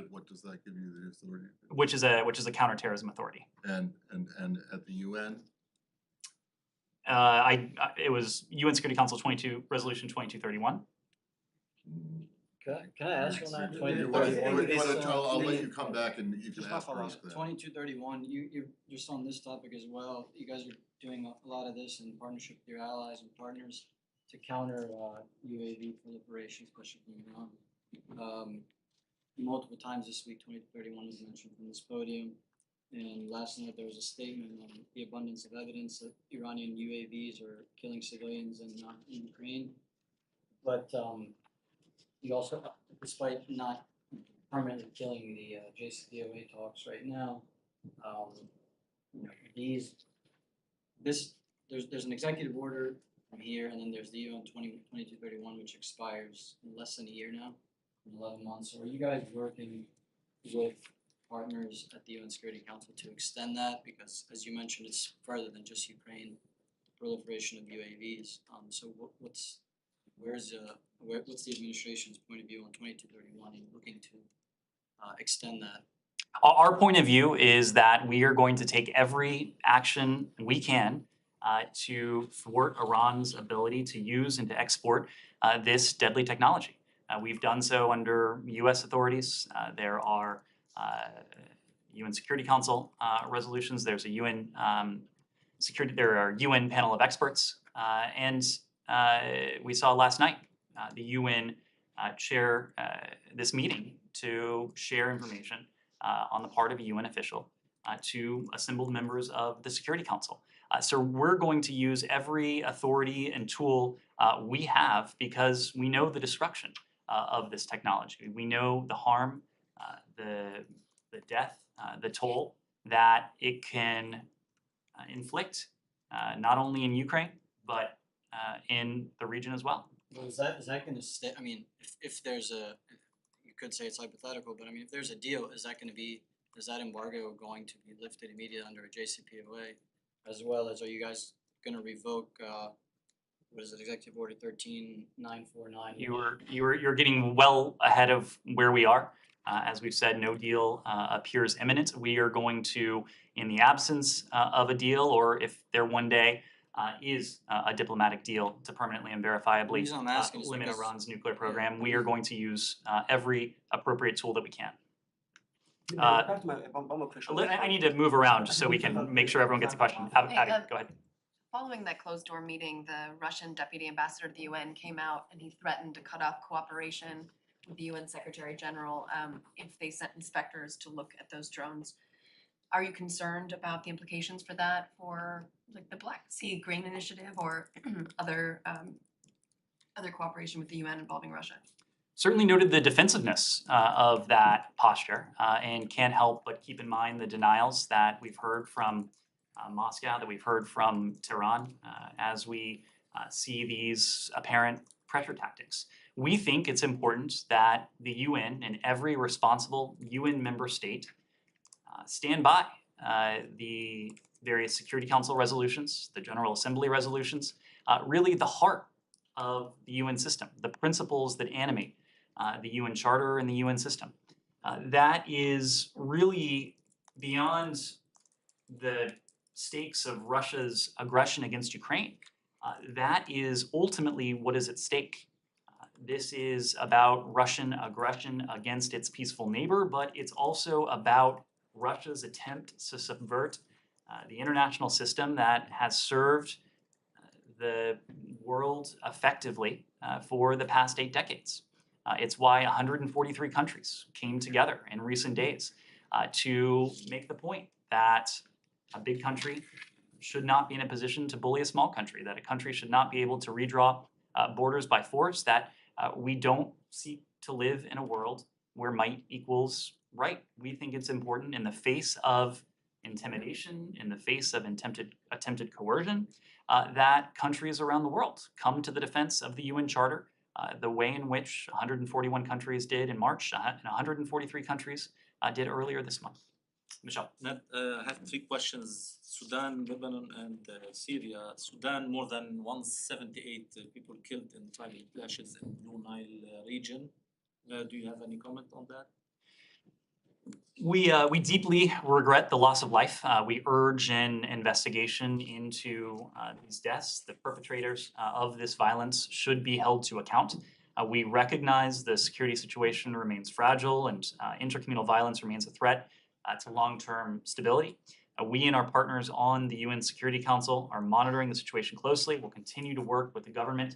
what does that give you the authority?
Which is a counterterrorism authority.
And at the UN?
It was UN Security Council Resolution 2231.
Can I ask you on that?
I'll let you come back and you can ask us that.
2231, you're just on this topic as well. You guys are doing a lot of this in partnership with your allies and partners to counter UAV proliferation, especially from Iran. Multiple times this week, 2231 was mentioned from this podium. And last night there was a statement on the abundance of evidence that Iranian UAVs are killing civilians in Ukraine. But you also, despite not permanently killing the JCPOA talks right now, there's an executive order from here, and then there's the UN 2231, which expires in less than a year now, in 11 months. So are you guys working with partners at the UN Security Council to extend that? Because as you mentioned, it's further than just Ukraine, proliferation of UAVs. So what's the administration's point of view on 2231 and looking to extend that?
Our point of view is that we are going to take every action we can to thwart Iran's ability to use and to export this deadly technology. We've done so under U.S. authorities. There are UN Security Council resolutions. There's a UN there are UN panel of experts, and we saw last night the UN chair this meeting to share information on the part of a UN official to assembled members of the Security Council. So we're going to use every authority and tool we have because we know the destruction of this technology. We know the harm, the death, the toll that it can inflict, not only in Ukraine, but in the region as well.
Well, is that going to stay? I mean, if there's you could say it's hypothetical, but I mean, if there's a deal, is that embargo going to be lifted immediately under a JCPOA, as well as are you guys going to revoke what is it, Executive Order 13949?
You're getting well ahead of where we are. As we've said, no deal appears imminent. We are going to, in the absence of a deal, or if there one day is a diplomatic deal to permanently and verifiably limit Iran's nuclear program, we are going to use every appropriate tool that we can. I need to move around just so we can make sure everyone gets a question. Abby, go ahead.
Following that closed-door meeting, the Russian deputy ambassador to the UN came out and he threatened to cut off cooperation with the UN Secretary General if they sent inspectors to look at those drones. Are you concerned about the implications for that for like the Black Sea Grain Initiative or other cooperation with the UN involving Russia?
Certainly noted the defensiveness of that posture and can't help but keep in mind the denials that we've heard from Moscow, that we've heard from Tehran as we see these apparent pressure tactics. We think it's important that the UN and every responsible UN member state stand by the various Security Council resolutions, the General Assembly resolutions, really the heart of the UN system, the principles that animate the UN Charter and the UN system. That is really beyond the stakes of Russia's aggression against Ukraine. That is ultimately what is at stake. This is about Russian aggression against its peaceful neighbor, but it's also about Russia's attempt to subvert the international system that has served the world effectively for the past 8 decades. It's why 143 countries came together in recent days to make the point that a big country should not be in a position to bully a small country, that a country should not be able to redraw borders by force, that we don't seek to live in a world where might equals right. We think it's important in the face of intimidation, in the face of attempted coercion, that countries around the world come to the defense of the UN Charter, the way in which 141 countries did in March, and 143 countries did earlier this month. Michelle.
Ned, I have 3 questions. Sudan, Lebanon, and Syria. Sudan, more than 178 people killed in tribal clashes in Blue Nile region. Do you have any comment on that?
We deeply regret the loss of life. We urge an investigation into these deaths. The perpetrators of this violence should be held to account. We recognize the security situation remains fragile and intercommunal violence remains a threat to long-term stability. We and our partners on the UN Security Council are monitoring the situation closely. We'll continue to work with the government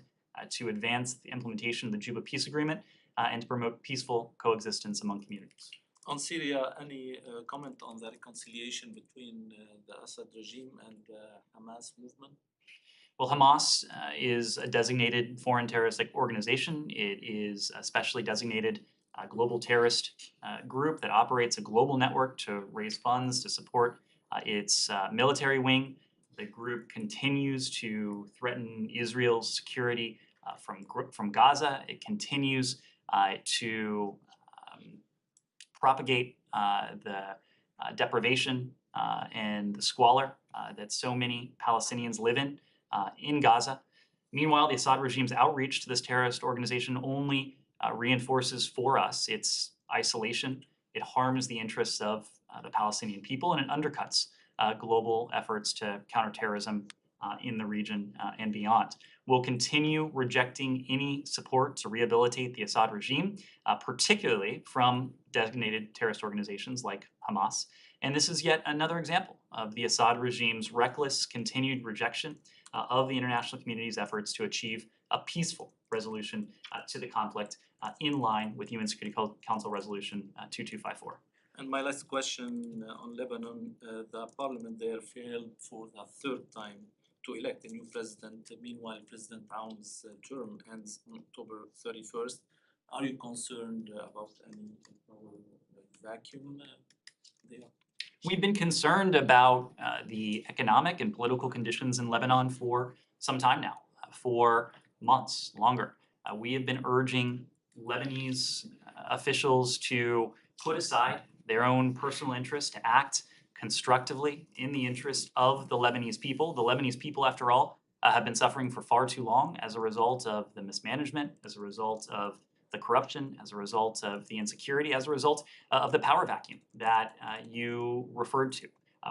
to advance the implementation of the Juba Peace Agreement and to promote peaceful coexistence among communities.
On Syria, any comment on the reconciliation between the Assad regime and the Hamas movement?
Well, Hamas is a designated foreign terroristic organization. It is a specially designated global terrorist group that operates a global network to raise funds to support its military wing. The group continues to threaten Israel's security from Gaza. It continues to propagate the deprivation and the squalor that so many Palestinians live in Gaza. Meanwhile, the Assad regime's outreach to this terrorist organization only reinforces for us its isolation. It harms the interests of the Palestinian people, and it undercuts global efforts to counter terrorism in the region and beyond. We'll continue rejecting any support to rehabilitate the Assad regime, particularly from designated terrorist organizations like Hamas. And this is yet another example of the Assad regime's reckless continued rejection of the international community's efforts to achieve a peaceful resolution to the conflict in line with UN Security Council Resolution 2254.
And my last question on Lebanon, the parliament there failed for the 3rd time to elect a new president. Meanwhile, President Aoun's term ends on October 31st. Are you concerned about any vacuum there?
We've been concerned about the economic and political conditions in Lebanon for some time now, for months longer. We have been urging Lebanese officials to put aside their own personal interest, to act constructively in the interest of the Lebanese people. The Lebanese people, after all, have been suffering for far too long as a result of the mismanagement, as a result of the corruption, as a result of the insecurity, as a result of the power vacuum that you referred to.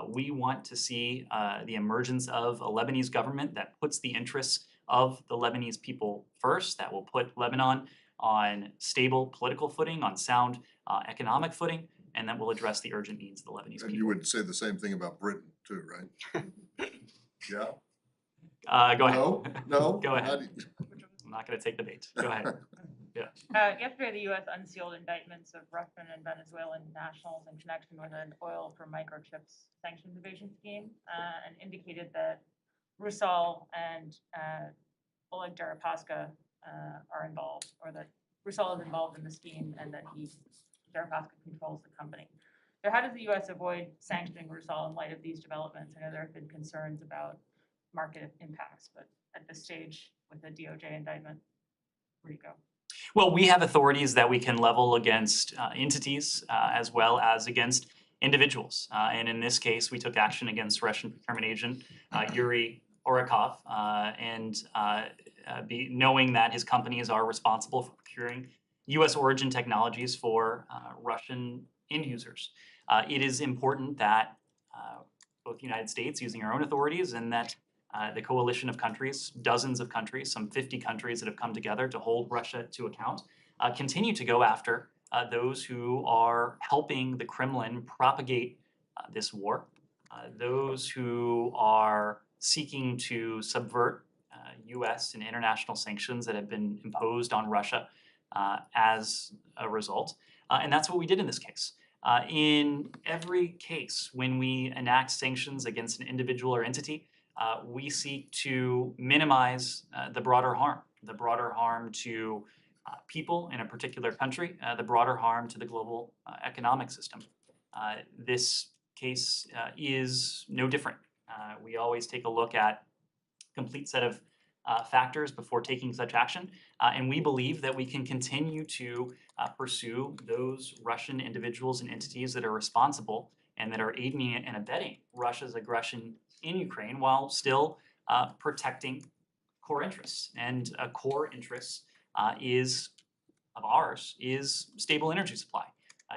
We want to see the emergence of a Lebanese government that puts the interests of the Lebanese people first, that will put Lebanon on stable political footing, on sound economic footing, and that will address the urgent needs of the Lebanese people.
And you would say the same thing about Britain too, right? Yeah?
Go ahead.
No? No?
Go ahead.
How do you-
I'm not going to take the bait. Go ahead.
Yesterday, the U.S. unsealed indictments of Russian and Venezuelan nationals in connection with an oil for microchips sanctions evasion scheme, and indicated that Rusal and Oleg Deripaska are involved, or that Rusal is involved in the scheme, and that Deripaska controls the company. So how does the U.S. avoid sanctioning Rusal in light of these developments? I know there have been concerns about market impacts, but at this stage, with the DOJ indictment, where do you go?
Well, we have authorities that we can level against entities as well as against individuals. And in this case, we took action against Russian procurement agent Yuri Orakov, knowing that his companies are responsible for procuring U.S. origin technologies for Russian end users. It is important that both the United States, using our own authorities, and that the coalition of countries, dozens of countries, some 50 countries that have come together to hold Russia to account, continue to go after those who are helping the Kremlin propagate this war, those who are seeking to subvert U.S. and international sanctions that have been imposed on Russia as a result. And that's what we did in this case. In every case, when we enact sanctions against an individual or entity, we seek to minimize the broader harm to people in a particular country, the broader harm to the global economic system. This case is no different. We always take a look at a complete set of factors before taking such action, and we believe that we can continue to pursue those Russian individuals and entities that are responsible and that are aiding and abetting Russia's aggression in Ukraine while still protecting core interests. And a core interest is stable energy supply.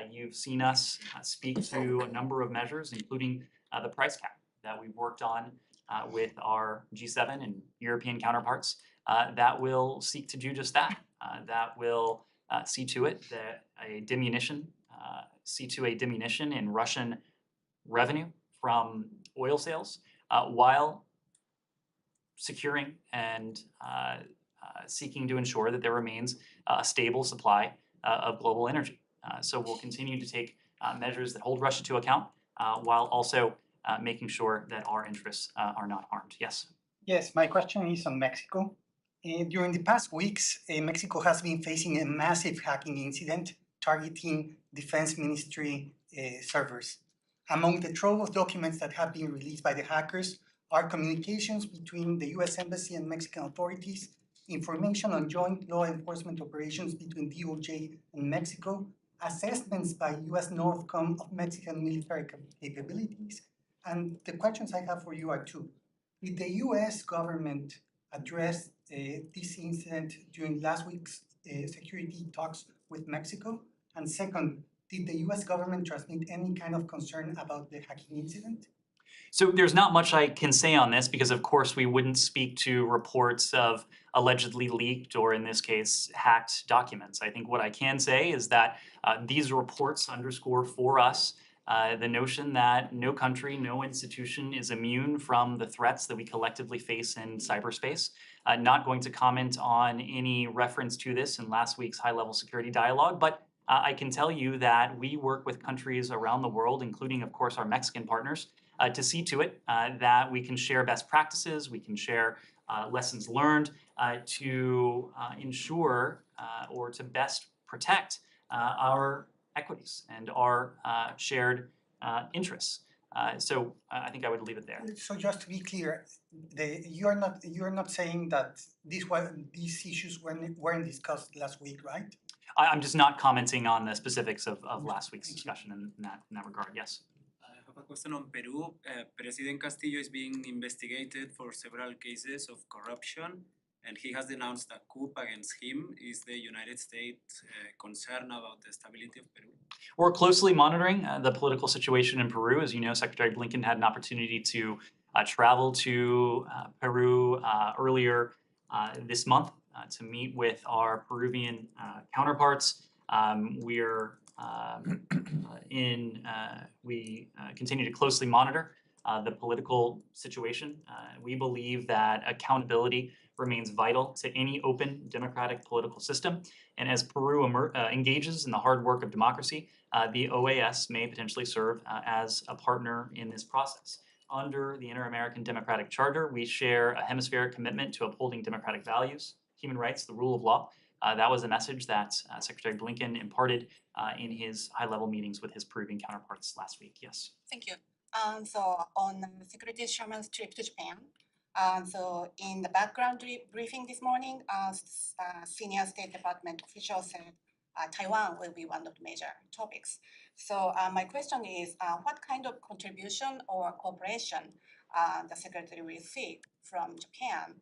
You've seen us speak to a number of measures, including the price cap that we've worked on with our G7 and European counterparts that will seek to do just that. That will see to it that a diminution in Russian revenue from oil sales, while securing and seeking to ensure that there remains a stable supply of global energy. So we'll continue to take measures that hold Russia to account while also making sure that our interests are not harmed. Yes?
Yes, my question is on Mexico. During the past weeks, Mexico has been facing a massive hacking incident targeting Defense Ministry servers. Among the trove of documents that have been released by the hackers are communications between the US Embassy and Mexican authorities, information on joint law enforcement operations between DOJ and Mexico, assessments by US Northcom of Mexican military capabilities. And the questions I have for you are two. Did the US government address this incident during last week's security talks with Mexico? And second, did the US government transmit any kind of concern about the hacking incident?
So there's not much I can say on this because, of course, we wouldn't speak to reports of allegedly leaked or, in this case, hacked documents. I think what I can say is that these reports underscore for us the notion that no country, no institution is immune from the threats that we collectively face in cyberspace. Not going to comment on any reference to this in last week's high-level security dialogue, but I can tell you that we work with countries around the world, including, of course, our Mexican partners, to see to it that we can share best practices, we can share lessons learned to ensure or to best protect our equities and our shared interests. So I think I would leave it there.
So just to be clear, you're not saying that these issues weren't discussed last week, right?
I'm just not commenting on the specifics of last week's discussion in that regard. Yes.
I have a question on Peru. President Castillo is being investigated for several cases of corruption, and he has denounced a coup against him. Is the United States concerned about the stability of Peru?
We're closely monitoring the political situation in Peru. As you know, Secretary Blinken had an opportunity to travel to Peru earlier this month to meet with our Peruvian counterparts. We continue to closely monitor the political situation. We believe that accountability remains vital to any open democratic political system. And as Peru engages in the hard work of democracy, the OAS may potentially serve as a partner in this process. Under the Inter-American Democratic Charter, we share a hemispheric commitment to upholding democratic values, human rights, the rule of law. That was a message that Secretary Blinken imparted in his high-level meetings with his Peruvian counterparts last week. Yes.
Thank you. So on Security Chairman's trip to Japan, so in the background briefing this morning, senior State Department official said Taiwan will be one of the major topics. So my question is, what kind of contribution or cooperation the Secretary will seek from Japan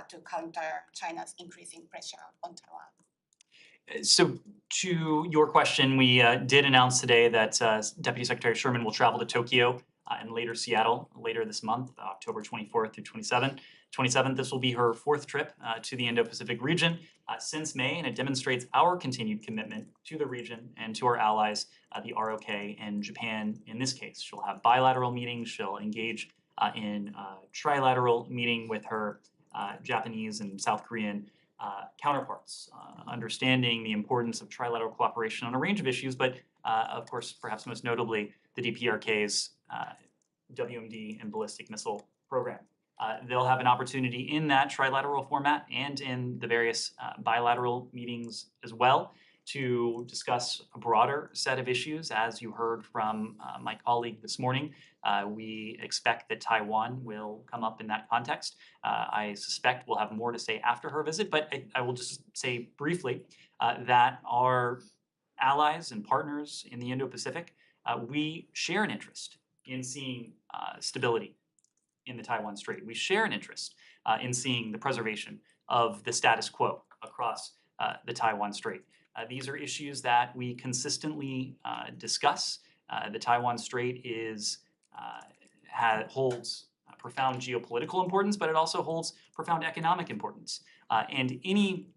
to counter China's increasing pressure on Taiwan?
So to your question, we did announce today that Deputy Secretary Sherman will travel to Tokyo and later Seattle later this month, October 24th through 27th. This will be her fourth trip to the Indo-Pacific region since May, and it demonstrates our continued commitment to the region and to our allies, the ROK and Japan in this case. She'll have bilateral meetings. She'll engage in trilateral meeting with her Japanese and South Korean counterparts, understanding the importance of trilateral cooperation on a range of issues, but of course, perhaps most notably, the DPRK's WMD and ballistic missile program. They'll have an opportunity in that trilateral format and in the various bilateral meetings as well to discuss a broader set of issues. As you heard from my colleague this morning, we expect that Taiwan will come up in that context. I suspect we'll have more to say after her visit, but I will just say briefly that our allies and partners in the Indo-Pacific, we share an interest in seeing stability in the Taiwan Strait. We share an interest in seeing the preservation of the status quo across the Taiwan Strait. These are issues that we consistently discuss. The Taiwan Strait holds profound geopolitical importance, but it also holds profound economic importance. And any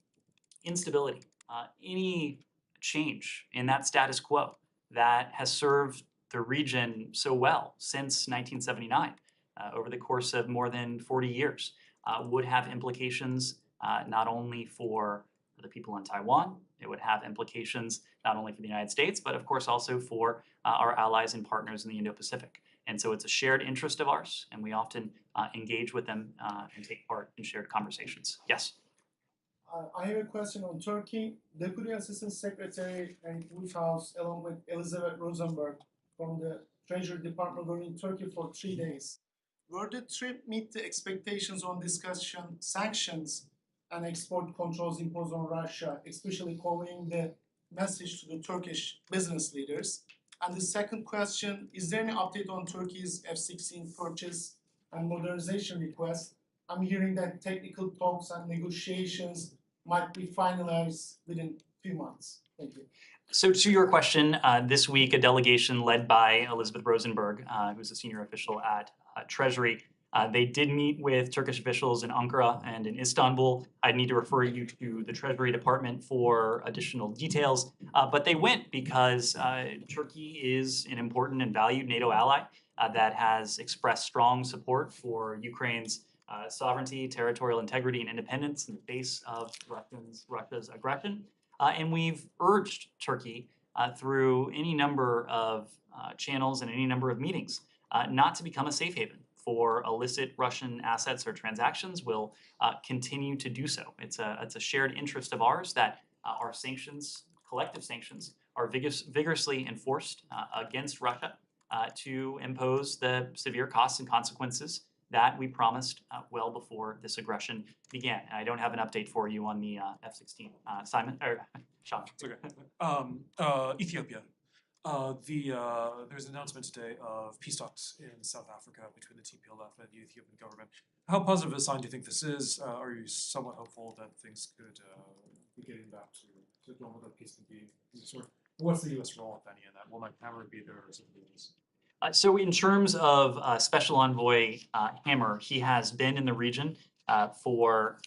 instability, any change in that status quo that has served the region so well since 1979, over the course of more than 40 years, would have implications not only for the people in Taiwan, it would have implications not only for the United States, but of course also for our allies and partners in the Indo-Pacific. And so it's a shared interest of ours, and we often engage with them and take part in shared conversations. Yes?
I have a question on Turkey. Deputy Assistant Secretary and White House, along with Elizabeth Rosenberg from the Treasury Department, were in Turkey for 3 days. Were the trip meet the expectations on discussion sanctions and export controls imposed on Russia, especially conveying the message to the Turkish business leaders? And the second question, is there any update on Turkey's F-16 purchase and modernization request? I'm hearing that technical talks and negotiations might be finalized within a few months. Thank you.
So to your question, this week a delegation led by Elizabeth Rosenberg, who's a senior official at Treasury, they did meet with Turkish officials in Ankara and in Istanbul. I need to refer you to the Treasury Department for additional details, but they went because Turkey is an important and valued NATO ally that has expressed strong support for Ukraine's sovereignty, territorial integrity, and independence in the face of Russia's aggression. And we've urged Turkey through any number of channels and any number of meetings not to become a safe haven for illicit Russian assets or transactions. Will continue to do so. It's a shared interest of ours that our sanctions, collective sanctions, are vigorously enforced against Russia to impose the severe costs and consequences that we promised well before this aggression began. And I don't have an update for you on the F-16. Simon, or Sean.
It's okay. Ethiopia. There's an announcement today of peace talks in South Africa between the TPLF and the Ethiopian government. How positive a sign do you think this is? Are you somewhat hopeful that things could be getting back to normal, that peace can be restored? What's the U.S. role, if any, in that? Will Mike Hammer be there or something else?
So in terms of Special Envoy Hammer, he has been in the region for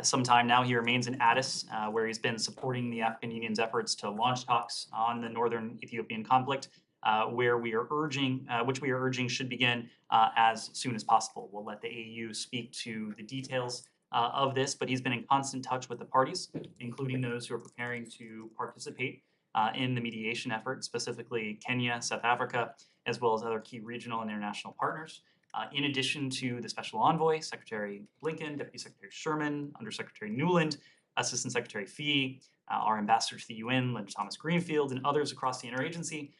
some time now. He remains in Addis, where he's been supporting the African Union's efforts to launch talks on the northern Ethiopian conflict, which we are urging should begin as soon as possible. We'll let the AU speak to the details of this, but he's been in constant touch with the parties, including those who are preparing to participate in the mediation effort, specifically Kenya, South Africa, as well as other key regional and international partners. In addition to the Special Envoy, Secretary Blinken, Deputy Secretary Sherman, Undersecretary Newland, Assistant Secretary Fee, our Ambassador to the UN, Linda Thomas Greenfield, and others across the interagency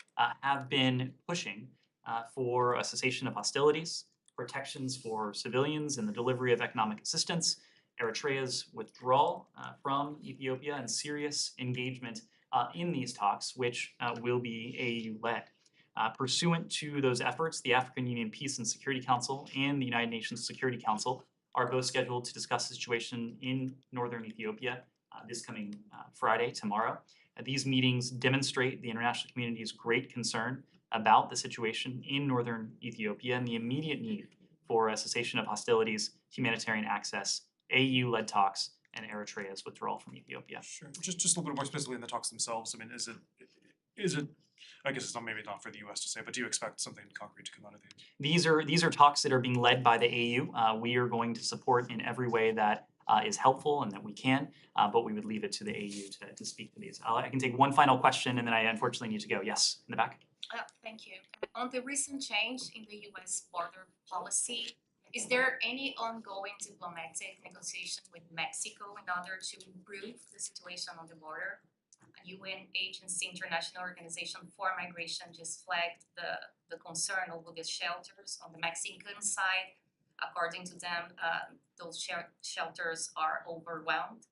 have been pushing for a cessation of hostilities, protections for civilians, and the delivery of economic assistance. Eritrea's withdrawal from Ethiopia and serious engagement in these talks, which will be AU-led. Pursuant to those efforts, the African Union Peace and Security Council and the United Nations Security Council are both scheduled to discuss the situation in northern Ethiopia this coming Friday, tomorrow. These meetings demonstrate the international community's great concern about the situation in northern Ethiopia and the immediate need for a cessation of hostilities, humanitarian access, AU-led talks, and Eritrea's withdrawal from Ethiopia.
Sure. Just a little bit more specifically in the talks themselves. I mean, is it? I guess it's not maybe not for the U.S. to say, but do you expect something concrete to come out of these?
These are talks that are being led by the AU. We are going to support in every way that is helpful and that we can, but we would leave it to the AU to speak to these. I can take one final question, and then I unfortunately need to go. Yes, in the back.
Thank you. On the recent change in the U.S. border policy, is there any ongoing diplomatic negotiation with Mexico in order to improve the situation on the border? A UN agency, International Organization for Migration, just flagged the concern over the shelters on the Mexican side. According to them, those shelters are overwhelmed.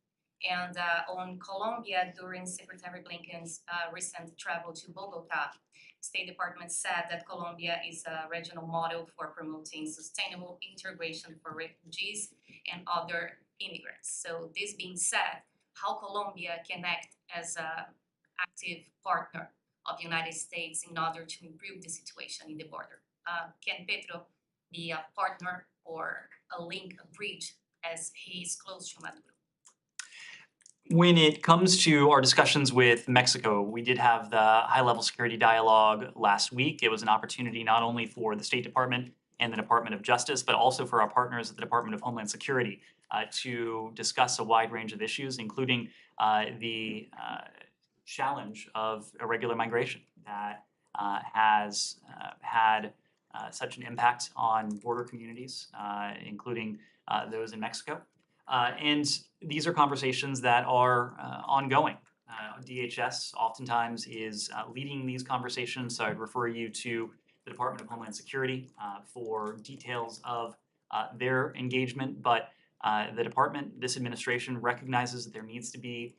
And on Colombia, during Secretary Blinken's recent travel to Bogota, State Department said that Colombia is a regional model for promoting sustainable integration for refugees and other immigrants. So this being said, how Colombia can act as an active partner of the United States in order to improve the situation in the border? Can Petro be a partner or a link, a bridge, as he is close to Maduro?
When it comes to our discussions with Mexico, we did have the high-level security dialogue last week. It was an opportunity not only for the State Department and the Department of Justice, but also for our partners at the Department of Homeland Security to discuss a wide range of issues, including the challenge of irregular migration that has had such an impact on border communities, including those in Mexico. And these are conversations that are ongoing. DHS oftentimes is leading these conversations, so I'd refer you to the Department of Homeland Security for details of their engagement. But the department, this administration, recognizes that there needs to be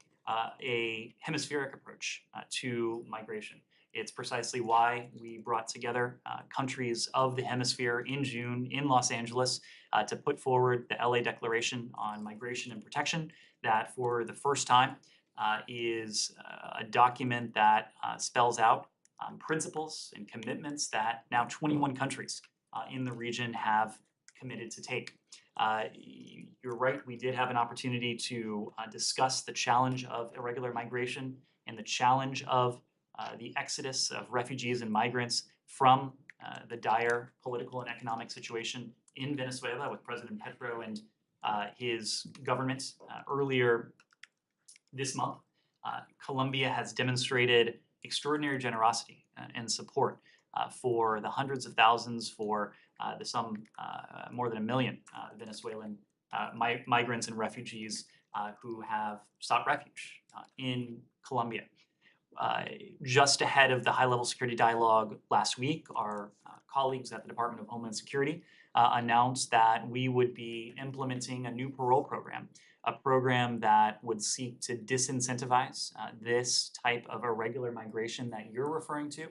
a hemispheric approach to migration. It's precisely why we brought together countries of the hemisphere in June in Los Angeles to put forward the LA Declaration on Migration and Protection, that for the first time is a document that spells out principles and commitments that now 21 countries in the region have committed to take. You're right, we did have an opportunity to discuss the challenge of irregular migration and the challenge of the exodus of refugees and migrants from the dire political and economic situation in Venezuela with President Petro and his government earlier this month. Colombia has demonstrated extraordinary generosity and support for the hundreds of thousands, for the some more than 1 million Venezuelan migrants and refugees who have sought refuge in Colombia. Just ahead of the high-level security dialogue last week, our colleagues at the Department of Homeland Security announced that we would be implementing a new parole program, a program that would seek to disincentivize this type of irregular migration that you're referring to,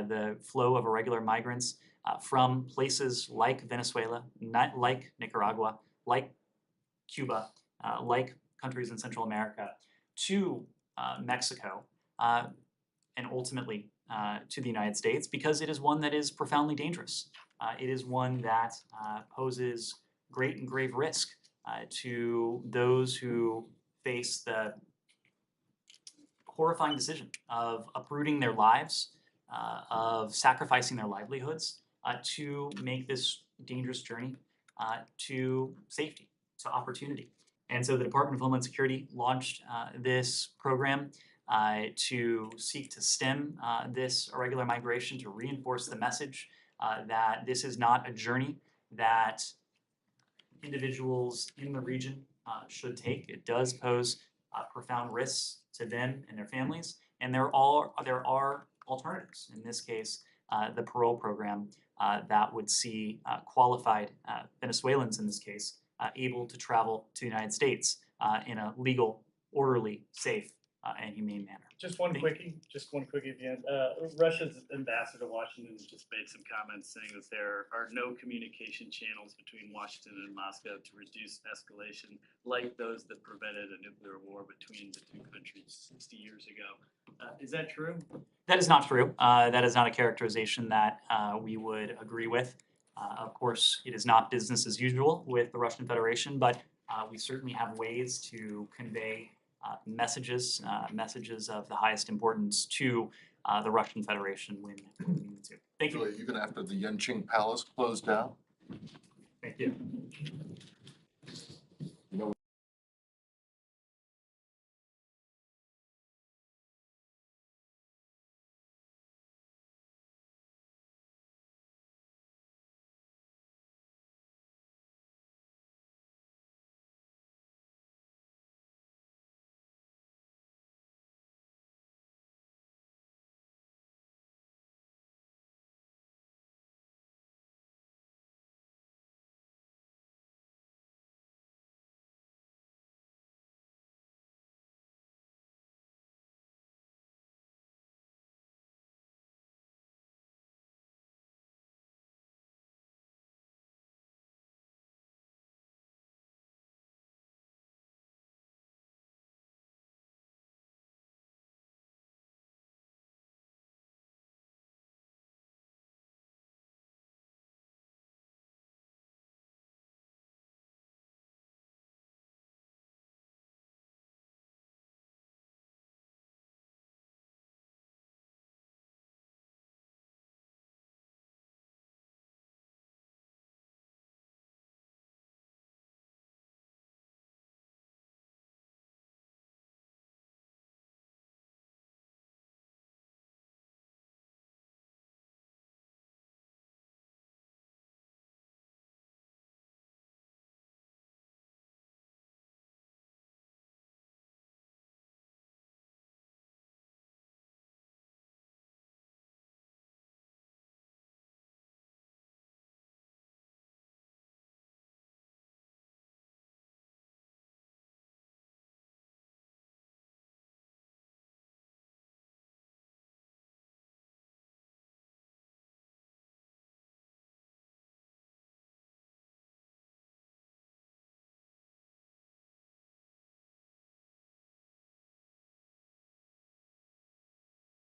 the flow of irregular migrants from places like Venezuela, not like Nicaragua, like Cuba, like countries in Central America, to Mexico, and ultimately to the United States, because it is one that is profoundly dangerous. It is one that poses great and grave risk to those who face the horrifying decision of uprooting their lives, of sacrificing their livelihoods to make this dangerous journey to safety, to opportunity. And so the Department of Homeland Security launched this program to seek to stem this irregular migration, to reinforce the message that this is not a journey that individuals in the region should take. It does pose profound risks to them and their families, and there are alternatives. In this case, the parole program that would see qualified Venezuelans, in this case, able to travel to the United States in a legal, orderly, safe, and humane manner.
Just one
Thank
quickie, at the end. Russia's ambassador to Washington just made some comments saying that there are no communication channels between Washington and Moscow to reduce escalation like those that prevented a nuclear war between the two countries 60 years ago. Is that true?
That is not true. That is not a characterization that we would agree with. Of course, it is not business as usual with the Russian Federation, but we certainly have ways to convey messages of the highest importance to the Russian Federation when we need to. Thank you.
Even after the Yenching Palace closed down?
Thank you.